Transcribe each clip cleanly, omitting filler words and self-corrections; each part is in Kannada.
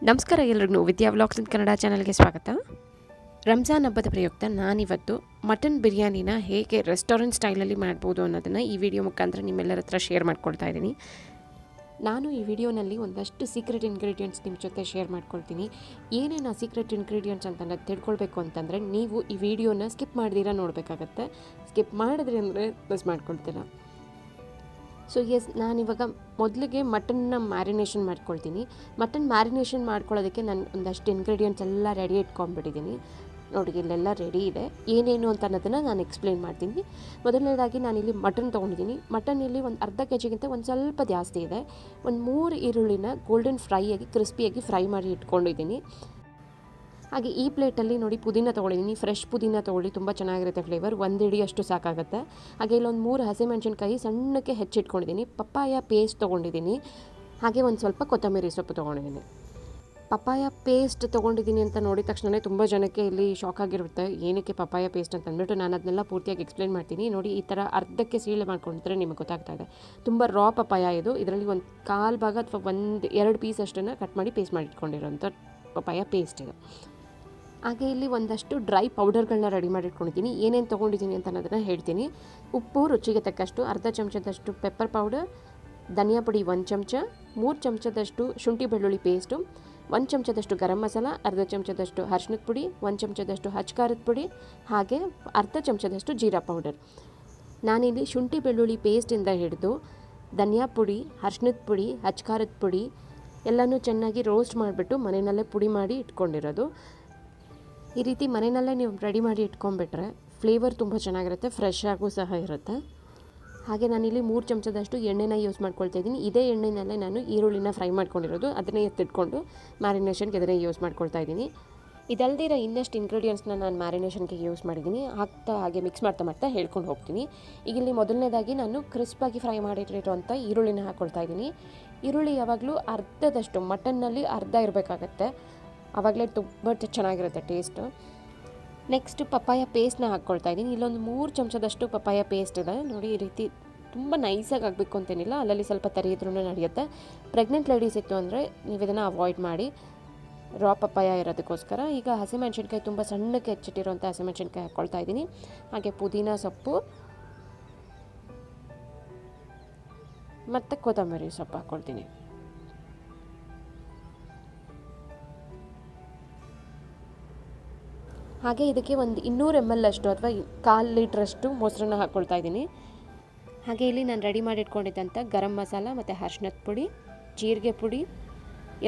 ನಮಸ್ಕಾರ ಎಲ್ಲರಿಗೂ ವಿದ್ಯಾ ವ್ಲಾಗ್ಸ್ ಇನ್ ಕನ್ನಡ ಚಾನಲ್ಗೆ ಸ್ವಾಗತ. ರಂಜಾನ್ ಹಬ್ಬದ ಪ್ರಯುಕ್ತ ನಾನಿವತ್ತು ಮಟನ್ ಬಿರಿಯಾನಿನ ಹೇಗೆ ರೆಸ್ಟೋರೆಂಟ್ ಸ್ಟೈಲಲ್ಲಿ ಮಾಡ್ಬೋದು ಅನ್ನೋದನ್ನು ಈ ವಿಡಿಯೋ ಮುಖಾಂತರ ನಿಮ್ಮೆಲ್ಲರ ಹತ್ರ ಶೇರ್ ಮಾಡ್ಕೊಳ್ತಾ ಇದ್ದೀನಿ. ನಾನು ಈ ವಿಡಿಯೋನಲ್ಲಿ ಒಂದಷ್ಟು ಸೀಕ್ರೆಟ್ ಇಂಗ್ರೀಡಿಯೆಂಟ್ಸ್ ನಿಮ್ಮ ಜೊತೆ ಶೇರ್ ಮಾಡ್ಕೊಳ್ತೀನಿ. ಏನೇನು ಆ ಸೀಕ್ರೆಟ್ ಇಂಗ್ರೀಡಿಯೆಂಟ್ಸ್ ಅಂತ ತಿಳ್ಕೊಳ್ಬೇಕು ಅಂತಂದರೆ ನೀವು ಈ ವಿಡಿಯೋನ ಸ್ಕಿಪ್ ಮಾಡ್ದಿರ ನೋಡಬೇಕಾಗತ್ತೆ. ಸ್ಕಿಪ್ ಮಾಡಿದ್ರಿ ಅಂದರೆ ಮಿಸ್ ಮಾಡ್ಕೊಳ್ತೀರ. ಸೊ ನಾನಿವಾಗ ಮೊದಲಿಗೆ ಮಟನ್ನ ಮ್ಯಾರಿನೇಷನ್ ಮಾಡ್ಕೊಳ್ತೀನಿ. ಮಟನ್ ಮ್ಯಾರಿನೇಷನ್ ಮಾಡ್ಕೊಳ್ಳೋದಕ್ಕೆ ನಾನು ಒಂದಷ್ಟು ಇಂಗ್ರೀಡಿಯೆಂಟ್ಸ್ ಎಲ್ಲ ರೆಡಿ ಇಟ್ಕೊಂಡ್ಬಿಟ್ಟಿದ್ದೀನಿ. ನೋಡಿ, ಇಲ್ಲೆಲ್ಲ ರೆಡಿ ಇದೆ. ಏನೇನು ಅಂತ ಅನ್ನೋದನ್ನು ನಾನು ಎಕ್ಸ್ಪ್ಲೇನ್ ಮಾಡ್ತೀನಿ. ಮೊದಲನೇದಾಗಿ ನಾನಿಲ್ಲಿ ಮಟನ್ ತೊಗೊಂಡಿದ್ದೀನಿ. ಮಟನ್ ಇಲ್ಲಿ ಒಂದು ಅರ್ಧ ಕೆಜಿಗಿಂತ ಒಂದು ಸ್ವಲ್ಪ ಜಾಸ್ತಿ ಇದೆ. ಒಂದು 3 ಈರುಳ್ಳಿನ ಗೋಲ್ಡನ್ ಕ್ರಿಸ್ಪಿಯಾಗಿ ಫ್ರೈ ಮಾಡಿ ಇಟ್ಕೊಂಡಿದ್ದೀನಿ. ಹಾಗೆ ಈ ಪ್ಲೇಟಲ್ಲಿ ನೋಡಿ ಪುದೀನ ತೊಗೊಂಡಿದ್ದೀನಿ. ಫ್ರೆಶ್ ಪುದೀನ ತೊಗೊಳ್ಳಿ, ತುಂಬ ಚೆನ್ನಾಗಿರುತ್ತೆ ಫ್ಲೇವರ್. 1 ಹಿಡಿಯಷ್ಟು ಸಾಕಾಗುತ್ತೆ. ಹಾಗೆ ಇಲ್ಲೊಂದು 3 ಹಸಿಮೆಣಸಿನ್ಕಾಯಿ ಸಣ್ಣಕ್ಕೆ ಹೆಚ್ಚಿಟ್ಕೊಂಡಿದ್ದೀನಿ. ಪಪ್ಪಾಯ ಪೇಸ್ಟ್ ತೊಗೊಂಡಿದ್ದೀನಿ. ಹಾಗೆ ಒಂದು ಸ್ವಲ್ಪ ಕೊತ್ತಂಬರಿ ಸೊಪ್ಪು ತೊಗೊಂಡಿದ್ದೀನಿ. ಪಪ್ಪಾಯ ಪೇಸ್ಟ್ ತೊಗೊಂಡಿದ್ದೀನಿ ಅಂತ ನೋಡಿದ ತಕ್ಷಣ ತುಂಬ ಜನಕ್ಕೆ ಇಲ್ಲಿ ಶಾಕ್ ಆಗಿರುತ್ತೆ, ಏನಕ್ಕೆ ಪಪ್ಪಾಯ ಪೇಸ್ಟ್ ಅಂತ ಅಂದ್ಬಿಟ್ಟು. ನಾನು ಅದನ್ನೆಲ್ಲ ಪೂರ್ತಿಯಾಗಿ ಎಕ್ಸ್ಪ್ಲೇನ್ ಮಾಡ್ತೀನಿ. ನೋಡಿ, ಈ ಥರ ಅರ್ಧಕ್ಕೆ ಸೀಳೆ ಮಾಡ್ಕೊಂಡಿದ್ರೆ ನಿಮಗೆ ಗೊತ್ತಾಗ್ತಾ ಇದೆ. ತುಂಬ ರಾ ಪಪ್ಪಾಯ ಇದು. ಇದರಲ್ಲಿ ಒಂದು 1/4 ಭಾಗ ಅಥವಾ 1-2 ಪೀಸ್ ಅಷ್ಟನ್ನು ಕಟ್ ಮಾಡಿ ಪೇಸ್ಟ್ ಮಾಡಿ ಇಟ್ಕೊಂಡಿರೋಂಥ ಪಪ್ಪಾಯ ಪೇಸ್ಟ್ ಇದು. ಹಾಗೆ ಇಲ್ಲಿ ಒಂದಷ್ಟು ಡ್ರೈ ಪೌಡರ್ಗಳನ್ನ ರೆಡಿ ಮಾಡಿ ಇಟ್ಕೊಂಡಿದ್ದೀನಿ. ಏನೇನು ತೊಗೊಂಡಿದ್ದೀನಿ ಅಂತ ಅನ್ನೋದನ್ನು ಹೇಳ್ತೀನಿ. ಉಪ್ಪು ರುಚಿಗೆ ತಕ್ಕಷ್ಟು, ಅರ್ಧ ಚಮಚದಷ್ಟು ಪೆಪ್ಪರ್ ಪೌಡರ್, ಧನಿಯಾ ಪುಡಿ 1 ಚಮಚ, 3 ಚಮಚದಷ್ಟು ಶುಂಠಿ ಬೆಳ್ಳುಳ್ಳಿ ಪೇಸ್ಟು, 1 ಚಮಚದಷ್ಟು ಗರಂ ಮಸಾಲ, ಅರ್ಧ ಚಮಚದಷ್ಟು ಅರಿಶಿಣದ ಪುಡಿ, 1 ಚಮಚದಷ್ಟು ಖಾರದ ಪುಡಿ, ಹಾಗೆ ಅರ್ಧ ಚಮಚದಷ್ಟು ಜೀರಾ ಪೌಡರ್. ನಾನಿಲ್ಲಿ ಶುಂಠಿ ಬೆಳ್ಳುಳ್ಳಿ ಪೇಸ್ಟಿಂದ ಹಿಡಿದು ಧನಿಯಾ ಪುಡಿ, ಅರಿಶಿಣದ ಪುಡಿ, ಖಾರದ ಪುಡಿ ಎಲ್ಲನೂ ಚೆನ್ನಾಗಿ ರೋಸ್ಟ್ ಮಾಡಿಬಿಟ್ಟು ಮನೆಯಲ್ಲೇ ಪುಡಿ ಮಾಡಿ ಇಟ್ಕೊಂಡಿರೋದು. ಈ ರೀತಿ ಮನೆಯಲ್ಲೇ ನೀವು ರೆಡಿ ಮಾಡಿ ಇಟ್ಕೊಂಡ್ಬಿಟ್ರೆ ಫ್ಲೇವರ್ ತುಂಬ ಚೆನ್ನಾಗಿರುತ್ತೆ, ಫ್ರೆಶ್ ಆಗೂ ಸಹ ಇರುತ್ತೆ. ಹಾಗೆ ನಾನಿಲ್ಲಿ 3 ಚಮಚದಷ್ಟು ಎಣ್ಣೆನ ಯೂಸ್ ಮಾಡ್ಕೊಳ್ತಾ ಇದ್ದೀನಿ. ಇದೇ ಎಣ್ಣೆನಲ್ಲೇ ನಾನು ಈರುಳ್ಳಿನ ಫ್ರೈ ಮಾಡ್ಕೊಂಡಿರೋದು, ಅದನ್ನೇ ಎತ್ತಿಟ್ಕೊಂಡು ಮ್ಯಾರಿನೇಷನ್ಗೆ ಅದನ್ನೇ ಯೂಸ್ ಮಾಡ್ಕೊಳ್ತಾ ಇದ್ದೀನಿ. ಇದಲ್ದಿರ ಇನ್ನಷ್ಟು ಇಂಗ್ರೀಡಿಯೆಂಟ್ಸ್ನ ನಾನು ಮ್ಯಾರಿನೇಷನ್ಗೆ ಯೂಸ್ ಮಾಡಿದ್ದೀನಿ. ಹಾಗೆ ಮಿಕ್ಸ್ ಮಾಡ್ತಾ ಹೇಳ್ಕೊಂಡು ಹೋಗ್ತೀನಿ. ಈಗ ಇಲ್ಲಿ ಮೊದಲನೇದಾಗಿ ನಾನು ಕ್ರಿಸ್ಪಾಗಿ ಫ್ರೈ ಮಾಡಿಟ್ಟಿರೋಂಥ ಈರುಳ್ಳಿನ ಹಾಕ್ಕೊಳ್ತಾ ಇದ್ದೀನಿ. ಈರುಳ್ಳಿ ಯಾವಾಗಲೂ ಅರ್ಧದಷ್ಟು, ಮಟನ್ನಲ್ಲಿ ಅರ್ಧ ಇರಬೇಕಾಗತ್ತೆ, ಆವಾಗಲೇ ತುಂಬ ಚೆನ್ನಾಗಿರುತ್ತೆ ಟೇಸ್ಟು. ನೆಕ್ಸ್ಟ್ ಪಪ್ಪಾಯ ಪೇಸ್ಟ್ನ ಹಾಕ್ಕೊಳ್ತಾ ಇದ್ದೀನಿ. ಇಲ್ಲೊಂದು 3 ಚಮಚದಷ್ಟು ಪಪ್ಪಾಯ ಪೇಸ್ಟ್ ಇದೆ. ನೋಡಿ, ಈ ರೀತಿ ತುಂಬ ನೈಸಾಗಿ ಆಗಬೇಕು ಅಂತೇನಿಲ್ಲ, ಅಲ್ಲಲ್ಲಿ ಸ್ವಲ್ಪ ತರಿ ಇದ್ರೂ ನಡೆಯುತ್ತೆ. ಪ್ರೆಗ್ನೆಂಟ್ ಲೇಡೀಸ್ ಇತ್ತು ಅಂದರೆ ನೀವು ಇದನ್ನು ಅವಾಯ್ಡ್ ಮಾಡಿ, ರಾ ಪಪ್ಪಾಯ ಇರೋದಕ್ಕೋಸ್ಕರ. ಈಗ ಹಸಿಮೆಣ್ಸಿನ್ಕಾಯಿ ತುಂಬ ಸಣ್ಣಕ್ಕೆ ಹೆಚ್ಚಿಟ್ಟಿರೋಂಥ ಹಸಿಮೆಣ್ಸಿನ್ಕಾಯಿ ಹಾಕ್ಕೊಳ್ತಾ ಇದ್ದೀನಿ. ಹಾಗೆ ಪುದೀನ ಸೊಪ್ಪು ಮತ್ತು ಕೊತ್ತಂಬರಿ ಸೊಪ್ಪು ಹಾಕ್ಕೊಳ್ತೀನಿ. ಹಾಗೆ ಇದಕ್ಕೆ ಒಂದು 200 ml ಅಷ್ಟು ಅಥವಾ 1/4 ಲೀಟ್ರಷ್ಟು ಮೊಸರನ್ನ ಹಾಕ್ಕೊಳ್ತಾ ಇದ್ದೀನಿ. ಹಾಗೆ ಇಲ್ಲಿ ನಾನು ರೆಡಿ ಮಾಡಿ ಇಟ್ಕೊಂಡಿದ್ದಂಥ ಗರಂ ಮಸಾಲ ಮತ್ತು ಅರಿಶಿಣದ ಪುಡಿ, ಜೀರಿಗೆ ಪುಡಿ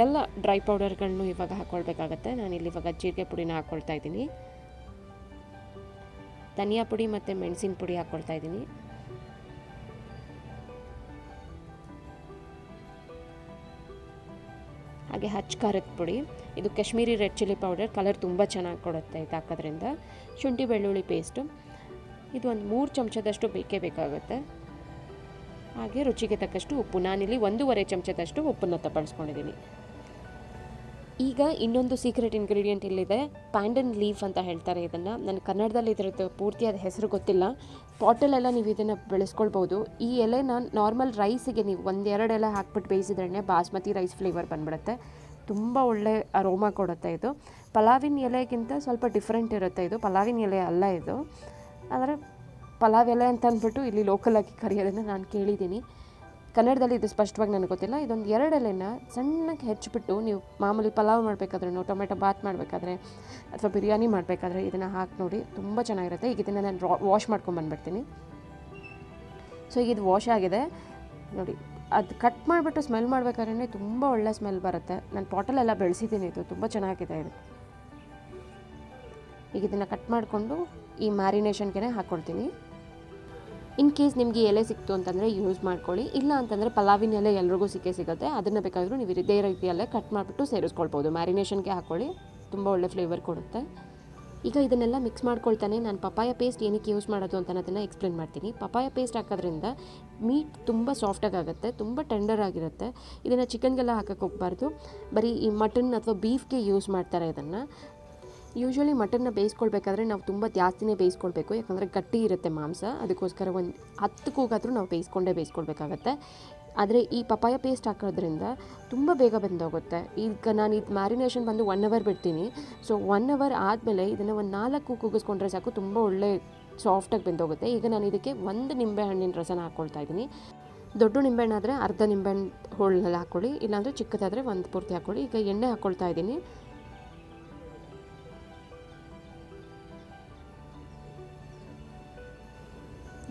ಎಲ್ಲ ಡ್ರೈ ಪೌಡರ್ಗಳನ್ನು ಇವಾಗ ಹಾಕ್ಕೊಳ್ಬೇಕಾಗತ್ತೆ. ನಾನಿಲ್ಲಿ ಇವಾಗ ಜೀರಿಗೆ ಪುಡಿನ ಹಾಕ್ಕೊಳ್ತಾ ಇದ್ದೀನಿ. ಧನಿಯಾ ಪುಡಿ ಮತ್ತು ಮೆಣಸಿನ ಪುಡಿ ಹಾಕ್ಕೊಳ್ತಾ ಇದ್ದೀನಿ. ಹಾಗೆ ಖಾರದ ಪುಡಿ, ಇದು Kashmiri red chilli powder, colour ತುಂಬ ಚೆನ್ನಾಗಿ ಕೊಡುತ್ತೆ ಇದು ಹಾಕೋದ್ರಿಂದ. ಶುಂಠಿ ಬೆಳ್ಳುಳ್ಳಿ ಪೇಸ್ಟು, ಇದು ಒಂದು 3 ಚಮಚದಷ್ಟು ಬೇಕೇ ಬೇಕಾಗುತ್ತೆ. ಹಾಗೆ ರುಚಿಗೆ ತಕ್ಕಷ್ಟು ಉಪ್ಪು, ನಾನಿಲ್ಲಿ 1.5 ಚಮಚದಷ್ಟು ಉಪ್ಪನ್ನು ಬಳಸ್ಕೊಂಡಿದ್ದೀನಿ. ಈಗ ಇನ್ನೊಂದು ಸೀಕ್ರೆಟ್ ಇಂಗ್ರೀಡಿಯೆಂಟ್ ಇಲ್ಲಿದೆ, ಪ್ಯಾಂಡನ್ ಲೀಫ್ ಅಂತ ಹೇಳ್ತಾರೆ ಇದನ್ನು. ನನ್ನ ಕನ್ನಡದಲ್ಲಿ ಇದರದ್ದು ಪೂರ್ತಿಯಾದ ಹೆಸರು ಗೊತ್ತಿಲ್ಲ. ಪಾಟಲ್ಲೆಲ್ಲ ನೀವು ಇದನ್ನು ಬೆಳೆಸ್ಕೊಳ್ಬೋದು. ಈ ಎಲೆನ ನಾರ್ಮಲ್ ರೈಸಿಗೆ ನೀವು 1-2 ಎಲೆ ಹಾಕ್ಬಿಟ್ಟು ಬೇಯಿಸಿದ್ರೇ ಬಾಸ್ಮತಿ ರೈಸ್ ಫ್ಲೇವರ್ ಬಂದ್ಬಿಡುತ್ತೆ. ತುಂಬ ಒಳ್ಳೆ ಅರೋಮಾ ಕೊಡುತ್ತೆ ಇದು. ಪಲಾವಿನ ಎಲೆಗಿಂತ ಸ್ವಲ್ಪ ಡಿಫ್ರೆಂಟ್ ಇರುತ್ತೆ ಇದು. ಪಲಾವಿನ ಎಲೆ ಅಲ್ಲ ಇದು, ಆದರೆ ಪಲಾವ್ ಎಲೆ ಅಂತ ಅಂದ್ಬಿಟ್ಟು ಇಲ್ಲಿ ಲೋಕಲಾಗಿ ಕರೆಯೋದನ್ನು ನಾನು ಕೇಳಿದ್ದೀನಿ. ಕನ್ನಡದಲ್ಲಿ ಇದು ಸ್ಪಷ್ಟವಾಗಿ ನನಗೆ ಗೊತ್ತಿಲ್ಲ. ಇದೊಂದು 2 ಎಲೆನ ಸಣ್ಣಕ್ಕೆ ಹೆಚ್ಚಿಬಿಟ್ಟು ನೀವು ಮಾಮೂಲಿ ಪಲಾವ್ ಮಾಡಬೇಕಾದ್ರೆ, ಟೊಮೆಟೊ ಬಾತ್ ಮಾಡಬೇಕಾದ್ರೆ ಅಥವಾ ಬಿರಿಯಾನಿ ಮಾಡಬೇಕಾದ್ರೆ ಇದನ್ನು ಹಾಕಿ ನೋಡಿ, ತುಂಬ ಚೆನ್ನಾಗಿರುತ್ತೆ. ಈಗ ಇದನ್ನು ನಾನು ವಾಶ್ ಮಾಡ್ಕೊಂಬಂದ್ಬಿಡ್ತೀನಿ. ಸೊ ಈಗ ಇದು ವಾಶ್ ಆಗಿದೆ ನೋಡಿ. ಅದು ಕಟ್ ಮಾಡಿಬಿಟ್ಟು ಸ್ಮೆಲ್ ಮಾಡಬೇಕಾದ್ರೆ ತುಂಬ ಒಳ್ಳೆ ಸ್ಮೆಲ್ ಬರುತ್ತೆ. ನಾನು ಪಾಟಲೆಲ್ಲ ಬೆಳೆಸಿದ್ದೀನಿ, ಇದು ತುಂಬ ಚೆನ್ನಾಗಿದೆ ಇದು. ಈಗ ಇದನ್ನು ಕಟ್ ಮಾಡಿಕೊಂಡು ಈ ಮ್ಯಾರಿನೇಷನ್ಗೆ ಹಾಕ್ಕೊಳ್ತೀನಿ. ಇನ್ ಕೇಸ್ ನಿಮಗೆ ಎಲೆ ಸಿಕ್ತು ಅಂತಂದರೆ ಯೂಸ್ ಮಾಡ್ಕೊಳ್ಳಿ, ಇಲ್ಲ ಅಂತಂದರೆ ಪಲಾವಿನ ಎಲೆ ಎಲ್ರಿಗೂ ಸಿಗುತ್ತೆ. ಅದನ್ನು ಬೇಕಾದರೂ ನೀವು ಇದೇ ರೀತಿಯಲ್ಲೇ ಕಟ್ ಮಾಡಿಬಿಟ್ಟು ಸೇರಿಸ್ಕೊಳ್ಬೋದು. ಮ್ಯಾರಿನೇಷನ್ಗೆ ಹಾಕ್ಕೊಳ್ಳಿ, ತುಂಬ ಒಳ್ಳೆ ಫ್ಲೇವರ್ ಕೊಡುತ್ತೆ. ಈಗ ಇದನ್ನೆಲ್ಲ ಮಿಕ್ಸ್ ಮಾಡ್ಕೊಳ್ತಾನೆ ನಾನು ಪಪ್ಪಾಯ ಪೇಸ್ಟ್ ಏನಕ್ಕೆ ಯೂಸ್ ಮಾಡೋದು ಅಂತ ಅದನ್ನು ಎಕ್ಸ್ಪ್ಲೇನ್ ಮಾಡ್ತೀನಿ. ಪಪ್ಪಾಯ ಪೇಸ್ಟ್ ಹಾಕೋದ್ರಿಂದ ಮೀಟ್ ತುಂಬ ಸಾಫ್ಟಾಗಿ ಆಗುತ್ತೆ, ತುಂಬ ಟೆಂಡರ್ ಆಗಿರುತ್ತೆ. ಇದನ್ನು ಚಿಕನ್ಗೆಲ್ಲ ಹಾಕೋಕ್ಕೆ ಹೋಗಬಾರ್ದು, ಬರೀ ಈ ಮಟನ್ ಅಥವಾ ಬೀಫ್ಗೆ ಯೂಸ್ ಮಾಡ್ತಾರೆ ಇದನ್ನು. ಯೂಶ್ವಲಿ ಮಟನ್ನ ಬೇಯಿಸ್ಕೊಳ್ಬೇಕಾದ್ರೆ ನಾವು ತುಂಬ ಜಾಸ್ತಿನೇ ಬೇಯಿಸ್ಕೊಳ್ಬೇಕು, ಯಾಕಂದರೆ ಗಟ್ಟಿ ಇರುತ್ತೆ ಮಾಂಸ. ಅದಕ್ಕೋಸ್ಕರ ಒಂದು 10 ಕೂಗಾದರೂ ನಾವು ಬೇಯಿಸ್ಕೊಳ್ಬೇಕಾಗತ್ತೆ. ಆದರೆ ಈ ಪಪಾಯ ಪೇಸ್ಟ್ ಹಾಕೋದ್ರಿಂದ ತುಂಬ ಬೇಗ ಬೆಂದೋಗುತ್ತೆ. ಈಗ ನಾನು ಇದು ಮ್ಯಾರಿನೇಷನ್ ಬಂದು 1 ಅವರ್ ಬಿಡ್ತೀನಿ. ಸೊ 1 ಅವರ್ ಆದಮೇಲೆ ಇದನ್ನು ಒಂದು 4 ಕೂಗಿಸ್ಕೊಂಡ್ರೆ ಸಾಕು, ತುಂಬ ಒಳ್ಳೆ ಸಾಫ್ಟಾಗಿ ಬೆಂದೋಗುತ್ತೆ. ಈಗ ನಾನು ಇದಕ್ಕೆ 1 ನಿಂಬೆಹಣ್ಣಿನ ರಸನ ಹಾಕ್ಕೊಳ್ತಾ ಇದ್ದೀನಿ. ದೊಡ್ಡ ನಿಂಬೆಹಣ್ಣಾದರೆ ಅರ್ಧ ನಿಂಬೆಹಣ್ಣು ಹೋಳಲ್ಲಿ ಹಾಕ್ಕೊಳ್ಳಿ, ಇಲ್ಲಾಂದರೆ ಚಿಕ್ಕದಾದರೆ 1 ಪೂರ್ತಿ ಹಾಕ್ಕೊಳ್ಳಿ. ಈಗ ಎಣ್ಣೆ ಹಾಕ್ಕೊಳ್ತಾ ಇದ್ದೀನಿ.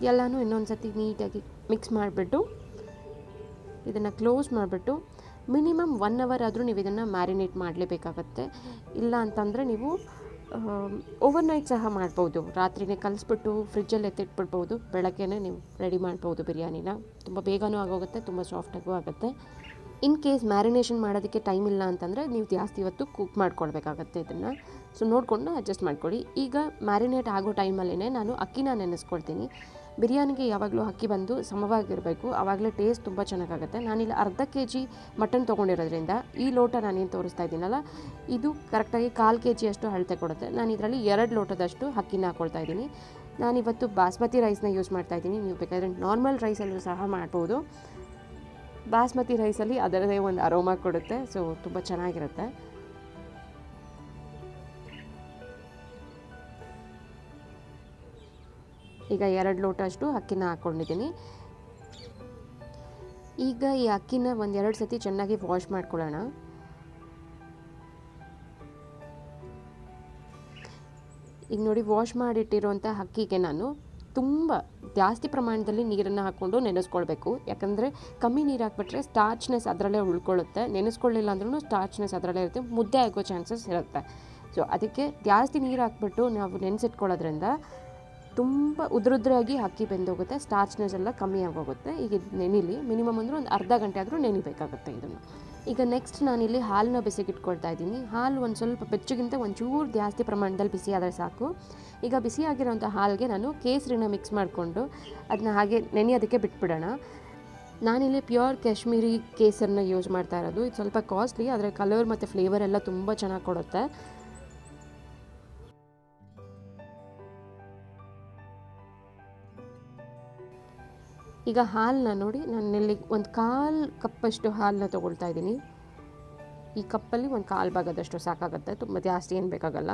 ಎಲ್ಲನೂ ಇನ್ನೊಂದು ಸತಿ ನೀಟಾಗಿ ಮಿಕ್ಸ್ ಮಾಡಿಬಿಟ್ಟು ಇದನ್ನು ಕ್ಲೋಸ್ ಮಾಡಿಬಿಟ್ಟು ಮಿನಿಮಮ್ 1 ಅವರ್ ಆದರೂ ನೀವು ಇದನ್ನು ಮ್ಯಾರಿನೇಟ್ ಮಾಡಲೇಬೇಕಾಗತ್ತೆ. ಇಲ್ಲ ಅಂತಂದರೆ ನೀವು ಓವರ್ನೈಟ್ ಸಹ ಮಾಡ್ಬೋದು. ರಾತ್ರಿನೇ ಕಲಿಸ್ಬಿಟ್ಟು ಫ್ರಿಜ್ಜಲ್ಲಿ ಎತ್ತಿಟ್ಬಿಡ್ಬೋದು, ಬೆಳಗ್ಗೆನೇ ನೀವು ರೆಡಿ ಮಾಡ್ಬೋದು ಬಿರಿಯಾನಿನ. ತುಂಬ ಬೇಗನೂ ಆಗೋಗುತ್ತೆ, ತುಂಬ ಸಾಫ್ಟಾಗೂ ಆಗುತ್ತೆ. ಇನ್ ಕೇಸ್ ಮ್ಯಾರಿನೇಷನ್ ಮಾಡೋದಕ್ಕೆ ಟೈಮ್ ಇಲ್ಲ ಅಂತಂದರೆ ನೀವು ಜಾಸ್ತಿ ಹೊತ್ತು ಕುಕ್ ಮಾಡ್ಕೊಳ್ಬೇಕಾಗತ್ತೆ ಇದನ್ನು. ಸೊ ನೋಡಿಕೊಂಡು ಅಡ್ಜಸ್ಟ್ ಮಾಡ್ಕೊಳ್ಳಿ. ಈಗ ಮ್ಯಾರಿನೇಟ್ ಆಗೋ ಟೈಮಲ್ಲೇ ನಾನು ಅಕ್ಕಿನ ನೆನೆಸ್ಕೊಳ್ತೀನಿ. ಬಿರಿಯಾನಿಗೆ ಯಾವಾಗಲೂ ಅಕ್ಕಿ ಬಂದು ಸಮವಾಗಿರಬೇಕು, ಆವಾಗಲೇ ಟೇಸ್ಟ್ ತುಂಬ ಚೆನ್ನಾಗಾಗುತ್ತೆ. ನಾನಿಲ್ಲಿ ಅರ್ಧ kg ಮಟನ್ ತೊಗೊಂಡಿರೋದ್ರಿಂದ ಈ ಲೋಟ ನಾನೇನು ತೋರಿಸ್ತಾ ಇದ್ದೀನಲ್ಲ, ಇದು ಕರೆಕ್ಟಾಗಿ 1/4 kg ಅಷ್ಟು ಅಳತೆ ಕೊಡುತ್ತೆ. ನಾನು ಇದರಲ್ಲಿ 2 ಲೋಟದಷ್ಟು ಅಕ್ಕಿನ ಹಾಕ್ಕೊಳ್ತಾ ಇದ್ದೀನಿ. ನಾನಿವತ್ತು ಬಾಸ್ಮತಿ ರೈಸ್ನ ಯೂಸ್ ಮಾಡ್ತಾ ಇದ್ದೀನಿ. ನೀವು ಬೇಕಾದರೆ ನಾರ್ಮಲ್ ರೈಸಲ್ಲೂ ಸಹ ಮಾಡ್ಬೋದು. ಬಾಸ್ಮತಿ ರೈಸಲ್ಲಿ ಅದರದೇ ಒಂದು ಅರೋಮಾ ಕೊಡುತ್ತೆ, ಸೊ ತುಂಬ ಚೆನ್ನಾಗಿರುತ್ತೆ. ಈಗ 2 ಲೋಟ ಅಷ್ಟು ಅಕ್ಕಿನ ಹಾಕ್ಕೊಂಡಿದ್ದೀನಿ. ಈಗ ಈ ಅಕ್ಕಿನ 1-2 ಸತಿ ಚೆನ್ನಾಗಿ ವಾಶ್ ಮಾಡ್ಕೊಳ್ಳೋಣ. ಈಗ ನೋಡಿ, ವಾಶ್ ಮಾಡಿಟ್ಟಿರುವಂಥ ಅಕ್ಕಿಗೆ ನಾನು ತುಂಬ ಜಾಸ್ತಿ ಪ್ರಮಾಣದಲ್ಲಿ ನೀರನ್ನು ಹಾಕ್ಕೊಂಡು ನೆನೆಸ್ಕೊಳ್ಬೇಕು. ಯಾಕಂದರೆ ಕಮ್ಮಿ ನೀರು ಹಾಕ್ಬಿಟ್ರೆ ಸ್ಟಾರ್ಚ್ನೆಸ್ ಅದರಲ್ಲೇ ಉಳ್ಕೊಳ್ಳುತ್ತೆ. ನೆನೆಸ್ಕೊಳ್ಳಿಲ್ಲ ಅಂದ್ರೂ ಸ್ಟಾರ್ಚ್ನೆಸ್ ಅದರಲ್ಲೇ ಇರುತ್ತೆ, ಮುದ್ದೆ ಆಗೋ ಚಾನ್ಸಸ್ ಇರುತ್ತೆ. ಸೊ ಅದಕ್ಕೆ ಜಾಸ್ತಿ ನೀರು ಹಾಕ್ಬಿಟ್ಟು ನಾವು ನೆನೆಸಿಟ್ಕೊಳ್ಳೋದ್ರಿಂದ ತುಂಬ ಉದ್ರಾಗಿ ಅಕ್ಕಿ ಬೆಂದೋಗುತ್ತೆ, ಸ್ಟಾರ್ಚ್ನೆಸ್ ಎಲ್ಲ ಕಮ್ಮಿ ಆಗೋಗುತ್ತೆ. ಈಗ ನೆನಿಲಿ ಮಿನಿಮಮ್ ಅಂದರೆ ಒಂದು ಅರ್ಧ ಗಂಟೆ ಆದರೂ ನೆನಿಬೇಕಾಗುತ್ತೆ ಇದನ್ನು. ಈಗ ನೆಕ್ಸ್ಟ್ ನಾನಿಲ್ಲಿ ಹಾಲನ್ನ ಬಿಸಿಗಿಟ್ಕೊಳ್ತಾ ಇದ್ದೀನಿ. ಹಾಲು ಒಂದು ಸ್ವಲ್ಪ ಬೆಚ್ಚಗಿಂತ ಒಂಚೂರು ಜಾಸ್ತಿ ಪ್ರಮಾಣದಲ್ಲಿ ಬಿಸಿ ಆದರೆ ಸಾಕು. ಈಗ ಬಿಸಿಯಾಗಿರೋಂಥ ಹಾಲಿಗೆ ನಾನು ಕೇಸರಿನ ಮಿಕ್ಸ್ ಮಾಡಿಕೊಂಡು ಅದನ್ನ ಹಾಗೆ ನೆನೆಯೋದಕ್ಕೆ ಬಿಟ್ಬಿಡೋಣ. ನಾನಿಲ್ಲಿ ಪ್ಯೂರ್ ಕಾಶ್ಮೀರಿ ಕೇಸರನ್ನ ಯೂಸ್ ಮಾಡ್ತಾ ಇರೋದು. ಇದು ಸ್ವಲ್ಪ ಕಾಸ್ಟ್ಲಿ, ಆದರೆ ಕಲರ್ ಮತ್ತು ಫ್ಲೇವರ್ ಎಲ್ಲ ತುಂಬ ಚೆನ್ನಾಗಿ ಕೊಡುತ್ತೆ. ಈಗ ಹಾಲನ್ನ ನೋಡಿ, ನಾನಿಲ್ಲಿ ಒಂದು 1/4 ಕಪ್ಪಷ್ಟು ಹಾಲನ್ನ ತೊಗೊಳ್ತಾ ಇದ್ದೀನಿ. ಈ ಕಪ್ಪಲ್ಲಿ ಒಂದು 1/4 ಭಾಗದಷ್ಟು ಸಾಕಾಗುತ್ತೆ, ತುಂಬ ಜಾಸ್ತಿ ಏನು ಬೇಕಾಗಲ್ಲ.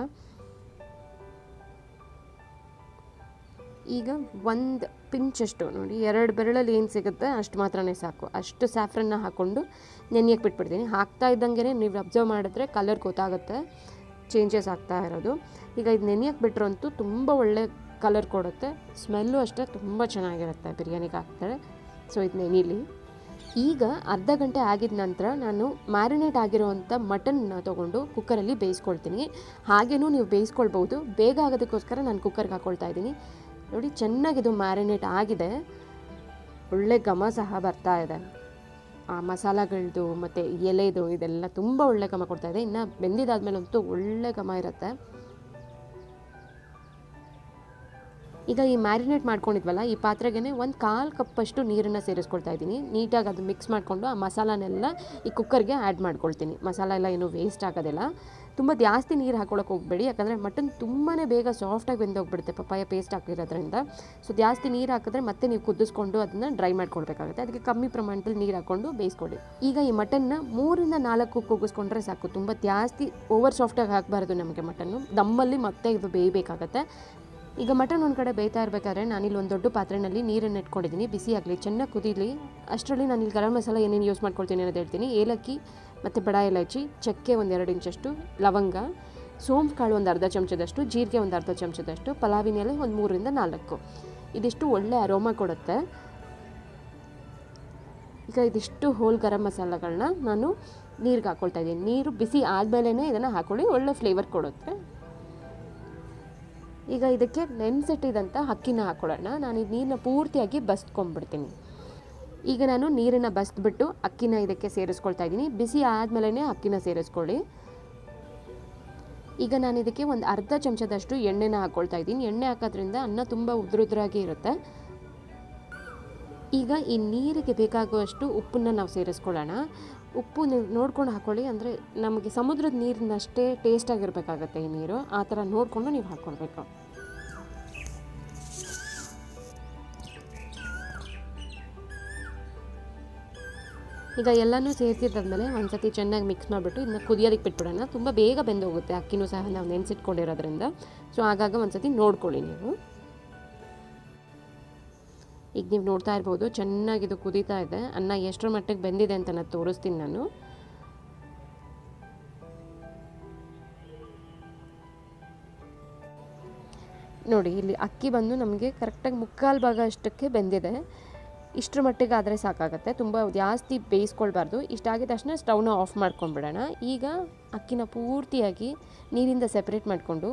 ಈಗ 1 ಪಿಂಚಷ್ಟು ನೋಡಿ, 2 ಬೆರಳಲ್ಲಿ ಏನು ಸಿಗುತ್ತೆ ಅಷ್ಟು ಮಾತ್ರನೇ ಸಾಕು, ಅಷ್ಟು ಸ್ಯಾಫ್ರನ್ನ ಹಾಕ್ಕೊಂಡು ನೆನೆಯಕ್ಕೆ ಬಿಟ್ಬಿಡ್ತೀನಿ. ಹಾಕ್ತಾ ಇದ್ದಂಗೆ ನೀವು ಅಬ್ಸರ್ವ್ ಮಾಡಿದ್ರೆ ಕಲರ್ ಗೊತ್ತಾಗುತ್ತೆ, ಚೇಂಜಸ್ ಆಗ್ತಾ ಇರೋದು. ಈಗ ಇದು ನೆನೆಯಕ್ಕೆ ಬಿಟ್ರಂತೂ ತುಂಬ ಒಳ್ಳೆ ಕಲರ್ ಕೊಡುತ್ತೆ, ಸ್ಮೆಲ್ಲು ಅಷ್ಟೇ ತುಂಬ ಚೆನ್ನಾಗಿರುತ್ತೆ ಬಿರಿಯಾನಿಗೆ ಹಾಕ್ತಾರೆ. ಸೊ ಇದು ನೆನೀಲಿ. ಈಗ ಅರ್ಧ ಗಂಟೆ ಆಗಿದ ನಂತರ ನಾನು ಮ್ಯಾರಿನೇಟ್ ಆಗಿರೋವಂಥ ಮಟನ್ನ ತೊಗೊಂಡು ಕುಕ್ಕರಲ್ಲಿ ಬೇಯಿಸ್ಕೊಳ್ತೀನಿ. ಹಾಗೇನೂ ನೀವು ಬೇಯಿಸ್ಕೊಳ್ಬೋದು, ಬೇಗ ಆಗೋದಕ್ಕೋಸ್ಕರ ನಾನು ಕುಕ್ಕರ್ಗೆ ಹಾಕ್ಕೊಳ್ತಾ ಇದ್ದೀನಿ. ನೋಡಿ, ಚೆನ್ನಾಗಿದು ಮ್ಯಾರಿನೇಟ್ ಆಗಿದೆ, ಒಳ್ಳೆ ಘಮ ಸಹ ಬರ್ತಾ ಇದೆ. ಆ ಮಸಾಲಗಳದ್ದು ಮತ್ತು ಎಲೆದು ಇದೆಲ್ಲ ತುಂಬ ಒಳ್ಳೆ ಘಮ ಕೊಡ್ತಾ ಇದೆ. ಇನ್ನು ಬೆಂದಿದ್ದಾದ್ಮೇಲಂತೂ ಒಳ್ಳೆ ಘಮ ಇರುತ್ತೆ. ಈಗ ಈ ಮ್ಯಾರಿನೇಟ್ ಮಾಡ್ಕೊಂಡಿದ್ವಲ್ಲ, ಈ ಪಾತ್ರೆಗೆ 1/4 ಕಪ್ಪಷ್ಟು ನೀರನ್ನು ಸೇರಿಸ್ಕೊಳ್ತಾ ಇದ್ದೀನಿ. ನೀಟಾಗಿ ಅದು ಮಿಕ್ಸ್ ಮಾಡಿಕೊಂಡು ಆ ಮಸಾಲನೆಲ್ಲ ಈ ಕುಕ್ಕರ್ಗೆ ಆ್ಯಡ್ ಮಾಡ್ಕೊಳ್ತೀನಿ. ಮಸಾಲ ಎಲ್ಲ ಏನೂ ವೇಸ್ಟ್ ಆಗೋದಿಲ್ಲ. ತುಂಬ ಜಾಸ್ತಿ ನೀರು ಹಾಕ್ಕೊಳಕ್ಕೆ ಹೋಗಬೇಡಿ, ಯಾಕಂದರೆ ಮಟನ್ ತುಂಬಾ ಬೇಗ ಸಾಫ್ಟಾಗಿ ಬೆಂದೋಗ್ಬಿಡುತ್ತೆ ಪಪ್ಪಾಯ ಪೇಸ್ಟ್ ಹಾಕಿರೋದ್ರಿಂದ. ಸೊ ಜಾಸ್ತಿ ನೀರು ಹಾಕಿದ್ರೆ ಮತ್ತೆ ನೀವು ಕುದಿಸ್ಕೊಂಡು ಅದನ್ನು ಡ್ರೈ ಮಾಡ್ಕೊಳ್ಬೇಕಾಗುತ್ತೆ. ಅದಕ್ಕೆ ಕಮ್ಮಿ ಪ್ರಮಾಣದಲ್ಲಿ ನೀರು ಹಾಕ್ಕೊಂಡು ಬೇಯಿಸ್ಕೊಳ್ಳಿ. ಈಗ ಈ ಮಟನ್ನ 3-4 ಕೂಗಿಸ್ಕೊಂಡ್ರೆ ಸಾಕು, ತುಂಬ ಜಾಸ್ತಿ ಓವರ್ ಸಾಫ್ಟಾಗಿ ಹಾಕಬಾರ್ದು ನಮಗೆ ಮಟನ್ನು. ದಮ್ಮಲ್ಲಿ ಮತ್ತೆ ಇದು ಬೇಯಬೇಕಾಗತ್ತೆ. ಈಗ ಮಟನ್ ಒಂದು ಕಡೆ ಬೇಯ್ತಾ ಇರಬೇಕಾದ್ರೆ ನಾನಿಲ್ಲಿ ಒಂದು ದೊಡ್ಡ ಪಾತ್ರೆಯಲ್ಲಿ ನೀರನ್ನು ಇಟ್ಕೊಂಡಿದ್ದೀನಿ, ಬಿಸಿ ಆಗಲಿ, ಚೆನ್ನಾಗಿ ಕುದೀಲಿ. ಅಷ್ಟರಲ್ಲಿ ನಾನಿಲ್ಲಿ ಗರಂ ಮಸಾಲ ಏನೇನು ಯೂಸ್ ಮಾಡ್ಕೊಳ್ತೀನಿ ಅನ್ನೋದು ಹೇಳ್ತೀನಿ. ಏಲಕ್ಕಿ ಮತ್ತು ಬಡ ಇಲಾಚಿ, ಚಕ್ಕೆ 1-2 ಇಂಚಷ್ಟು, ಲವಂಗ, ಸೋಂಪು ಕಾಳು ಒಂದು ಅರ್ಧ ಚಮಚದಷ್ಟು, ಜೀರಿಗೆ ಒಂದು ಅರ್ಧ ಚಮಚದಷ್ಟು, ಪಲಾವಿನ ಎಲೆ ಒಂದು 3-4. ಇದಿಷ್ಟು ಒಳ್ಳೆ ಅರೋಮಾ ಕೊಡುತ್ತೆ. ಈಗ ಇದಿಷ್ಟು ಹೋಲ್ ಗರಂ ಮಸಾಲಗಳನ್ನ ನಾನು ನೀರಿಗೆ ಹಾಕ್ಕೊಳ್ತಾ ಇದ್ದೀನಿ. ನೀರು ಬಿಸಿ ಆದಮೇಲೆ ಇದನ್ನು ಹಾಕ್ಕೊಳ್ಳಿ, ಒಳ್ಳೆ ಫ್ಲೇವರ್ ಕೊಡುತ್ತೆ. ಈಗ ಇದಕ್ಕೆ ನೆನೆಸಿಟ್ಟಿದ್ದಂಥ ಅಕ್ಕಿನ ಹಾಕ್ಕೊಳ್ಳೋಣ. ನಾನು ಈ ನೀರನ್ನ ಪೂರ್ತಿಯಾಗಿ ಬಸ್ಕೊಂಡ್ಬಿಡ್ತೀನಿ. ಈಗ ನಾನು ನೀರನ್ನು ಬಸ್ಬಿಟ್ಟು ಅಕ್ಕಿನ ಇದಕ್ಕೆ ಸೇರಿಸ್ಕೊಳ್ತಾ ಇದ್ದೀನಿ. ಬಿಸಿ ಆದಮೇಲೆ ಅಕ್ಕಿನ ಸೇರಿಸ್ಕೊಳ್ಳಿ. ಈಗ ನಾನು ಇದಕ್ಕೆ ಒಂದು ಅರ್ಧ ಚಮಚದಷ್ಟು ಎಣ್ಣೆನ ಹಾಕ್ಕೊಳ್ತಾ ಇದ್ದೀನಿ. ಎಣ್ಣೆ ಹಾಕೋದ್ರಿಂದ ಅನ್ನ ತುಂಬ ಉದುರಾಗಿ ಇರುತ್ತೆ. ಈಗ ಈ ನೀರಿಗೆ ಬೇಕಾಗುವಷ್ಟು ಉಪ್ಪನ್ನು ನಾವು ಸೇರಿಸ್ಕೊಳ್ಳೋಣ. ಉಪ್ಪು ನೀವು ನೋಡ್ಕೊಂಡು ಹಾಕ್ಕೊಳ್ಳಿ, ಅಂದರೆ ನಮಗೆ ಸಮುದ್ರದ ನೀರಿನಷ್ಟೇ ಟೇಸ್ಟಾಗಿರಬೇಕಾಗತ್ತೆ ಈ ನೀರು, ಆ ಥರ ನೋಡಿಕೊಂಡು ನೀವು ಹಾಕ್ಕೊಳ್ಬೇಕು. ಈಗ ಎಲ್ಲನೂ ಸೇರಿಸಿದ್ದಾದ್ಮೇಲೆ ಒಂದು ಸತಿ ಚೆನ್ನಾಗಿ ಮಿಕ್ಸ್ ಮಾಡಿಬಿಟ್ಟು ಇದನ್ನ ಕುದಿಯೋದಕ್ಕೆ ಬಿಟ್ಬಿಡೋಣ. ತುಂಬ ಬೇಗ ಬೆಂದೋಗುತ್ತೆ, ಅಕ್ಕಿನೂ ಸಹ ನಾವು ನೆನೆಸಿಟ್ಕೊಂಡಿರೋದ್ರಿಂದ. ಸೊ ಆಗಾಗ ಒಂದು ಸತಿ ನೋಡ್ಕೊಳ್ಳಿ ನೀವು. ಈಗ ನೀವು ನೋಡ್ತಾ ಇರ್ಬೋದು ಚೆನ್ನಾಗಿದು ಕುದೀತಾ ಇದೆ. ಅನ್ನ ಎಷ್ಟರ ಮಟ್ಟಿಗೆ ಬೆಂದಿದೆ ಅಂತ ನಾನು ತೋರಿಸ್ತೀನಿ ನಾನು. ನೋಡಿ ಇಲ್ಲಿ ಅಕ್ಕಿ ಬಂದು ನಮಗೆ ಕರೆಕ್ಟಾಗಿ ಮುಕ್ಕಾಲು ಭಾಗ ಅಷ್ಟಕ್ಕೆ ಬೆಂದಿದೆ. ಇಷ್ಟರ ಮಟ್ಟಿಗೆ ಆದರೆ ಸಾಕಾಗುತ್ತೆ, ತುಂಬ ಜಾಸ್ತಿ ಬೇಯಿಸ್ಕೊಳ್ಬಾರ್ದು. ಇಷ್ಟಾಗಿದ ತಕ್ಷಣ ಸ್ಟವ್ನ ಆಫ್ ಮಾಡ್ಕೊಂಡ್ಬಿಡೋಣ. ಈಗ ಅಕ್ಕಿನ ಪೂರ್ತಿಯಾಗಿ ನೀರಿಂದ ಸೆಪ್ರೇಟ್ ಮಾಡಿಕೊಂಡು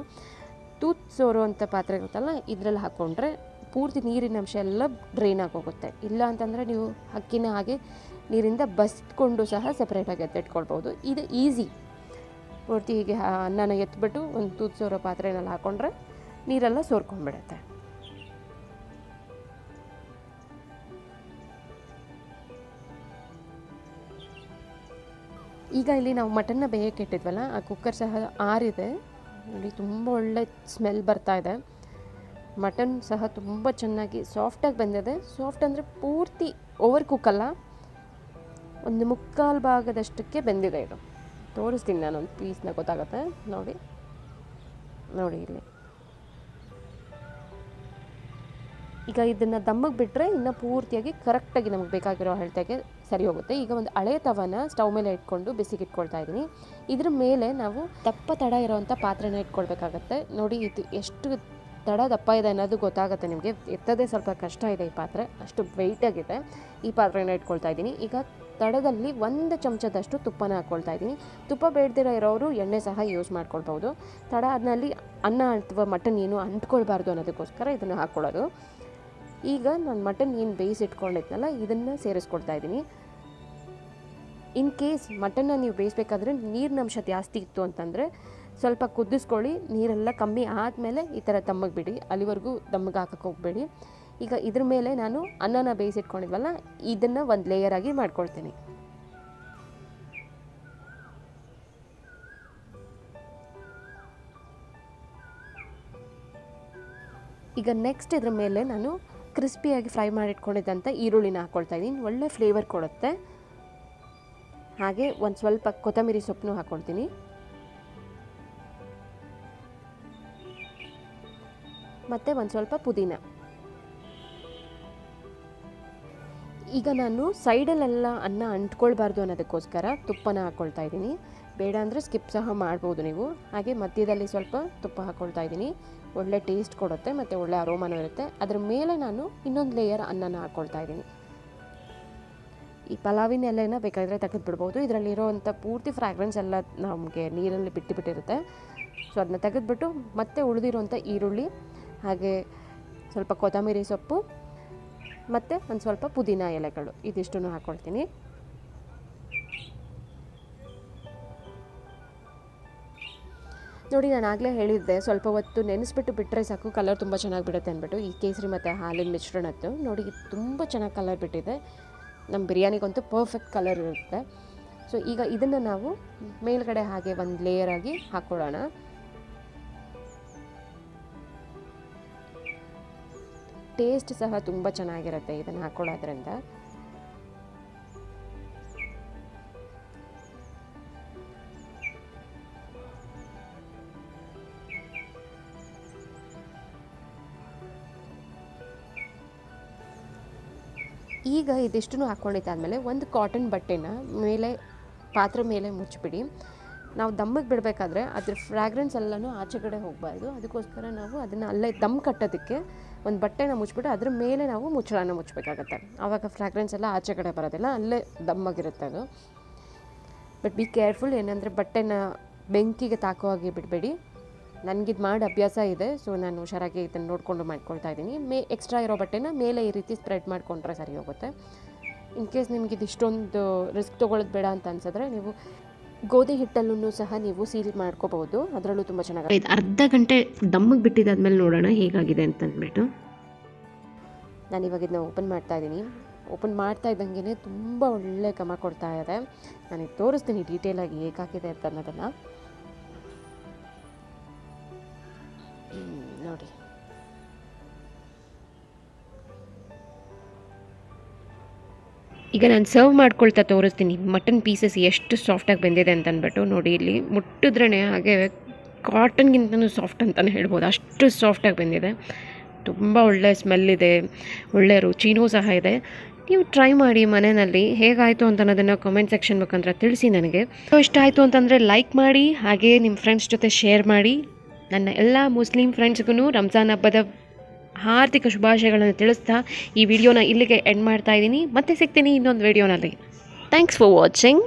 ತೂತ್ ಸೋರೋ ಅಂಥ ಪಾತ್ರೆ ಇರುತ್ತಲ್ಲ ಇದರಲ್ಲಿ ಹಾಕ್ಕೊಂಡ್ರೆ ಪೂರ್ತಿ ನೀರಿನ ಅಂಶ ಎಲ್ಲ ಡ್ರೈನ್ ಆಗೋಗುತ್ತೆ. ಇಲ್ಲ ಅಂತಂದರೆ ನೀವು ಅಕ್ಕಿನ ಹಾಗೆ ನೀರಿಂದ ಬಸ್ಕೊಂಡು ಸಹ ಸೆಪ್ರೇಟಾಗಿ ಎತ್ತಿಟ್ಕೊಳ್ಬೋದು. ಇದು ಈಸಿ. ಪೂರ್ತಿ ಹೀಗೆ ಅನ್ನನ ಎತ್ಬಿಟ್ಟು ಒಂದು ತೂತ್ ಸೋರೋ ಪಾತ್ರೆನಲ್ಲಿ ಹಾಕ್ಕೊಂಡ್ರೆ ನೀರೆಲ್ಲ ಸೋರ್ಕೊಂಡ್ಬಿಡುತ್ತೆ. ಈಗ ಇಲ್ಲಿ ನಾವು ಮಟನ್ನ ಬೇಯಕ್ಕೆ ಇಟ್ಟಿದ್ವಲ್ಲ, ಆ ಕುಕ್ಕರ್ ಸಹ ಆರಿದೆ ನೋಡಿ, ತುಂಬ ಒಳ್ಳೆ ಸ್ಮೆಲ್ ಬರ್ತಾ ಇದೆ. ಮಟನ್ ಸಹ ತುಂಬ ಚೆನ್ನಾಗಿ ಸಾಫ್ಟಾಗಿ ಬಂದಿದೆ. ಸಾಫ್ಟ್ ಅಂದರೆ ಪೂರ್ತಿ ಓವರ್ ಕುಕ್ಕಲ್ಲ, ಒಂದು ಮುಕ್ಕಾಲು ಭಾಗದಷ್ಟಕ್ಕೆ ಬೆಂದಿದೆ. ಇದು ತೋರಿಸ್ತೀನಿ ನಾನೊಂದು ಪೀಸ್ನ, ಗೊತ್ತಾಗುತ್ತೆ ನೋಡಿ. ನೋಡಿ ಇಲ್ಲಿ ಈಗ ಇದನ್ನು ದಮ್ಮಿಗೆ ಬಿಟ್ಟರೆ ಇನ್ನು ಪೂರ್ತಿಯಾಗಿ ಕರೆಕ್ಟಾಗಿ ನಮಗೆ ಬೇಕಾಗಿರೋ ಅಳತೆಗೆ ಸರಿ ಹೋಗುತ್ತೆ. ಈಗ ಒಂದು ಹಳೆ ತವನ ಸ್ಟವ್ ಮೇಲೆ ಇಟ್ಕೊಂಡು ಬಿಸಿಗೆ ಇಟ್ಕೊಳ್ತಾ ಇದ್ದೀನಿ. ಇದ್ರ ಮೇಲೆ ನಾವು ದಪ್ಪ ತಡ ಇರೋವಂಥ ಪಾತ್ರೆನ ಇಟ್ಕೊಳ್ಬೇಕಾಗತ್ತೆ. ನೋಡಿ ಇದು ಎಷ್ಟು ತಡ ದಪ್ಪ ಇದೆ ಅನ್ನೋದು ಗೊತ್ತಾಗುತ್ತೆ ನಿಮಗೆ. ಎತ್ತದೇ ಸ್ವಲ್ಪ ಕಷ್ಟ ಇದೆ ಈ ಪಾತ್ರೆ, ಅಷ್ಟು ವೆಯ್ಟಾಗಿದೆ. ಈ ಪಾತ್ರೆನ ಇಟ್ಕೊಳ್ತಾ ಇದ್ದೀನಿ. ಈಗ ತಡದಲ್ಲಿ 1 ಚಮಚದಷ್ಟು ತುಪ್ಪನ ಹಾಕ್ಕೊಳ್ತಾ ಇದ್ದೀನಿ. ತುಪ್ಪ ಬೇಡದಿರೋ ಇರೋರು ಎಣ್ಣೆ ಸಹ ಯೂಸ್ ಮಾಡ್ಕೊಳ್ಬೋದು. ತಡ ಆದ್ಮೇಲೆ ಅನ್ನ ಅಥವಾ ಮಟನ್ ಏನು ಅಂಟ್ಕೊಳ್ಬಾರ್ದು ಅನ್ನೋದಕ್ಕೋಸ್ಕರ ಇದನ್ನು ಹಾಕ್ಕೊಳ್ಳೋದು. ಈಗ ನಾನು ಮಟನ್ ಏನು ಬೇಯಿಸಿಟ್ಕೊಂಡಿದ್ನಲ್ಲ ಇದನ್ನು ಸೇರಿಸ್ಕೊಳ್ತಾ ಇದ್ದೀನಿ. ಇನ್ ಕೇಸ್ ಮಟನ್ನ ನೀವು ಬೇಯಿಸ್ಬೇಕಾದ್ರೆ ನೀರಿನಂಶ ಜಾಸ್ತಿ ಇತ್ತು ಅಂತಂದರೆ ಸ್ವಲ್ಪ ಕುದಿಸ್ಕೊಳ್ಳಿ. ನೀರೆಲ್ಲ ಕಮ್ಮಿ ಆದಮೇಲೆ ಈ ಥರ ದಮ್ಮಿಗೆ ಬಿಡಿ, ಅಲ್ಲಿವರೆಗೂ ದಮ್ಮಿಗೆ ಹಾಕಕ್ಕೆ ಹೋಗಬೇಡಿ. ಈಗ ಇದ್ರ ಮೇಲೆ ನಾನು ಅನ್ನನ ಬೇಯಿಸಿಟ್ಕೊಂಡಿದ್ವಲ್ಲ ಇದನ್ನು ಒಂದು ಲೇಯರ್ ಆಗಿ ಮಾಡ್ಕೊಳ್ತೀನಿ. ಈಗ ನೆಕ್ಸ್ಟ್ ಇದ್ರ ಮೇಲೆ ನಾನು ಕ್ರಿಸ್ಪಿಯಾಗಿ ಫ್ರೈ ಮಾಡಿಟ್ಕೊಂಡಿದ್ದಂಥ ಈರುಳ್ಳಿನ ಹಾಕ್ಕೊಳ್ತಾ ಇದ್ದೀನಿ. ಒಳ್ಳೆ ಫ್ಲೇವರ್ ಕೊಡುತ್ತೆ. ಹಾಗೆ ಒಂದು ಸ್ವಲ್ಪ ಕೊತ್ತಂಬರಿ ಸೊಪ್ಪನ್ನು ಹಾಕ್ಕೊಳ್ತೀನಿ. ಮತ್ತು ಒಂದು ಸ್ವಲ್ಪ ಪುದೀನ. ಈಗ ನಾನು ಸೈಡಲ್ಲೆಲ್ಲ ಅನ್ನ ಅಂಟ್ಕೊಳ್ಬಾರ್ದು ಅನ್ನೋದಕ್ಕೋಸ್ಕರ ತುಪ್ಪನ ಹಾಕ್ಕೊಳ್ತಾ ಇದ್ದೀನಿ. ಬೇಡ ಅಂದರೆ ಸ್ಕಿಪ್ ಸಹ ಮಾಡ್ಬೋದು ನೀವು. ಹಾಗೆ ಮಧ್ಯದಲ್ಲಿ ಸ್ವಲ್ಪ ತುಪ್ಪ ಹಾಕ್ಕೊಳ್ತಾ ಇದ್ದೀನಿ. ಒಳ್ಳೆ ಟೇಸ್ಟ್ ಕೊಡುತ್ತೆ ಮತ್ತು ಒಳ್ಳೆ ಅರೋಮಾನೂ ಇರುತ್ತೆ. ಅದ್ರ ಮೇಲೆ ನಾನು ಇನ್ನೊಂದು ಲೇಯರ್ ಅನ್ನನ ಹಾಕ್ಕೊಳ್ತಾ ಇದ್ದೀನಿ. ಈ ಪಲಾವಿನ ಎಲೆನ ಬೇಕಾದರೆ ತೆಗೆದು ಬಿಡ್ಬೋದು. ಇದರಲ್ಲಿರೋವಂಥ ಪೂರ್ತಿ ಫ್ರಾಗ್ರೆನ್ಸ್ ಎಲ್ಲ ನಮಗೆ ನೀರಲ್ಲಿ ಬಿಟ್ಟಿರುತ್ತೆ. ಸೊ ಅದನ್ನ ತೆಗೆದುಬಿಟ್ಟು ಮತ್ತೆ ಉಳಿದಿರೋಂಥ ಈರುಳ್ಳಿ, ಹಾಗೆ ಸ್ವಲ್ಪ ಕೊತ್ತಂಬರಿ ಸೊಪ್ಪು ಮತ್ತು ಒಂದು ಸ್ವಲ್ಪ ಪುದೀನ ಎಲೆಗಳು ಇದಿಷ್ಟನ್ನು ಹಾಕ್ಕೊಳ್ತೀನಿ. ನೋಡಿ ನಾನು ಆಗಲೇ ಹೇಳಿದ್ದೆ ಸ್ವಲ್ಪ ಹೊತ್ತು ನೆನೆಸ್ಬಿಟ್ಟು ಬಿಟ್ಟರೆ ಸಾಕು, ಕಲರ್ ತುಂಬ ಚೆನ್ನಾಗಿ ಬಿಡುತ್ತೆ ಅಂದ್ಬಿಟ್ಟು. ಈ ಕೇಸರಿ ಮತ್ತು ಹಾಲಿನ ಮಿಶ್ರಣದ್ದು ನೋಡಿ ತುಂಬ ಚೆನ್ನಾಗಿ ಕಲರ್ ಬಿಟ್ಟಿದೆ. ನಮ್ಮ ಬಿರಿಯಾನಿಗಂತೂ ಪರ್ಫೆಕ್ಟ್ ಕಲರ್ ಇರುತ್ತೆ. ಸೊ ಈಗ ಇದನ್ನು ನಾವು ಮೇಲ್ಗಡೆ ಹಾಗೆ ಒಂದು ಲೇಯರ್ ಆಗಿ ಹಾಕ್ಕೊಳ್ಳೋಣ. ಟೇಸ್ಟ್ ಸಹ ತುಂಬ ಚೆನ್ನಾಗಿರುತ್ತೆ ಇದನ್ನು ಹಾಕ್ಕೊಳ್ಳೋದ್ರಿಂದ. ಈಗ ಇದಿಷ್ಟನ್ನು ಹಾಕ್ಕೊಂಡಿದ್ದಾದಮೇಲೆ ಒಂದು ಕಾಟನ್ ಬಟ್ಟೆನ ಮೇಲೆ ಪಾತ್ರೆ ಮೇಲೆ ಮುಚ್ಚಿಬಿಡಿ. ನಾವು ದಮ್ಮಿಗೆ ಬಿಡಬೇಕಾದ್ರೆ ಅದ್ರ ಫ್ರಾಗ್ರೆನ್ಸ್ ಎಲ್ಲನೂ ಆಚೆ ಕಡೆ ಹೋಗಬಾರ್ದು. ಅದಕ್ಕೋಸ್ಕರ ನಾವು ಅದನ್ನು ಅಲ್ಲೇ ದಮ್ ಕಟ್ಟೋದಕ್ಕೆ ಒಂದು ಬಟ್ಟೆನ ಮುಚ್ಚಿಬಿಟ್ಟು ಅದ್ರ ಮೇಲೆ ನಾವು ಮುಚ್ಚಳನ ಮುಚ್ಚಬೇಕಾಗತ್ತೆ. ಆವಾಗ ಫ್ರಾಗ್ರೆನ್ಸ್ ಎಲ್ಲ ಆಚೆ ಕಡೆ ಬರೋದಿಲ್ಲ, ಅಲ್ಲೇ ದಮ್ಮಾಗಿರುತ್ತೆ ಅದು. ಬಟ್ ಬಿ ಕೇರ್ಫುಲ್, ಏನಂದರೆ ಬಟ್ಟೆನ ಬೆಂಕಿಗೆ ತಾಕೋ ಹಾಗೆ ಬಿಡಬೇಡಿ. ನನಗಿದು ಮಾಡಿ ಅಭ್ಯಾಸ ಇದೆ, ಸೊ ನಾನು ಹುಷಾರಾಗಿ ಇದನ್ನು ನೋಡಿಕೊಂಡು ಮಾಡ್ಕೊಳ್ತಾ ಇದ್ದೀನಿ. ಎಕ್ಸ್ಟ್ರಾ ಇರೋ ಬಟ್ಟೆನ ಮೇಲೆ ಈ ರೀತಿ ಸ್ಪ್ರೆಡ್ ಮಾಡಿಕೊಂಡ್ರೆ ಸರಿ ಹೋಗುತ್ತೆ. ಇನ್ ಕೇಸ್ ನಿಮಗೆ ಇದಿಷ್ಟೊಂದು ರಿಸ್ಕ್ ತೊಗೊಳ್ಳೋದು ಬೇಡ ಅಂತ ಅನ್ಸಿದ್ರೆ ನೀವು ಗೋಧಿ ಹಿಟ್ಟಲ್ಲೂ ಸಹ ನೀವು ಸೀಲ್ ಮಾಡ್ಕೋಬಹುದು, ಅದರಲ್ಲೂ ತುಂಬ ಚೆನ್ನಾಗಿ. ಅರ್ಧ ಗಂಟೆ ದಮ್ಮಿಗೆ ಬಿಟ್ಟಿದ್ದಾದ್ಮೇಲೆ ನೋಡೋಣ ಹೇಗಾಗಿದೆ ಅಂತಂದ್ಬಿಟ್ಟು ನಾನು ಇವಾಗ ಇದನ್ನ ಓಪನ್ ಮಾಡ್ತಾ ಇದ್ದೀನಿ. ಓಪನ್ ಮಾಡ್ತಾ ಇದ್ದಂಗೆ ತುಂಬ ಒಳ್ಳೆ ಘಮ ಕೊಡ್ತಾ ಇದೆ. ನಾನು ತೋರಿಸ್ತೀನಿ ಡೀಟೇಲಾಗಿ ಹೇಗಾಗಿದೆ ಅಂತ ಅನ್ನೋದನ್ನು. ನೋಡಿ ಈಗ ನಾನು ಸರ್ವ್ ಮಾಡ್ಕೊಳ್ತಾ ತೋರಿಸ್ತೀನಿ ಮಟನ್ ಪೀಸಸ್ ಎಷ್ಟು ಸಾಫ್ಟಾಗಿ ಬೆಂದಿದೆ ಅಂತ ಅಂದ್ಬಿಟ್ಟು. ನೋಡಿ ಇಲ್ಲಿ ಮುಟ್ಟಿದ್ರೇ ಹಾಗೆ ಕಾಟನ್ಗಿಂತನೂ ಸಾಫ್ಟ್ ಅಂತಲೇ ಹೇಳ್ಬೋದು, ಅಷ್ಟು ಸಾಫ್ಟಾಗಿ ಬೆಂದಿದೆ. ತುಂಬ ಒಳ್ಳೆ ಸ್ಮೆಲ್ಲಿದೆ, ಒಳ್ಳೆ ರುಚಿನೂ ಸಹ ಇದೆ. ನೀವು ಟ್ರೈ ಮಾಡಿ ಮನೆಯಲ್ಲಿ, ಹೇಗಾಯಿತು ಅಂತ ಅನ್ನೋದನ್ನು ಕಾಮೆಂಟ್ ಸೆಕ್ಷನ್ ಮುಖಾಂತರ ತಿಳಿಸಿ ನನಗೆ. ಇಷ್ಟ ಆಯಿತು ಅಂತಂದರೆ ಲೈಕ್ ಮಾಡಿ, ಹಾಗೆ ನಿಮ್ಮ ಫ್ರೆಂಡ್ಸ್ ಜೊತೆ ಶೇರ್ ಮಾಡಿ. ನನ್ನ ಎಲ್ಲ ಮುಸ್ಲಿಂ ಫ್ರೆಂಡ್ಸ್ಗೂ ರಂಜಾನ್ ಹಬ್ಬದ ಹಾರ್ದಿಕ ಶುಭಾಶಯಗಳನ್ನು ತಿಳಿಸ್ತಾ ಈ ವಿಡಿಯೋನ ಇಲ್ಲಿಗೆ ಎಂಡ್ ಮಾಡ್ತಾ ಇದ್ದೀನಿ. ಮತ್ತೆ ಸಿಗ್ತೀನಿ ಇನ್ನೊಂದು ವಿಡಿಯೋನಲ್ಲಿ. Thanks for watching.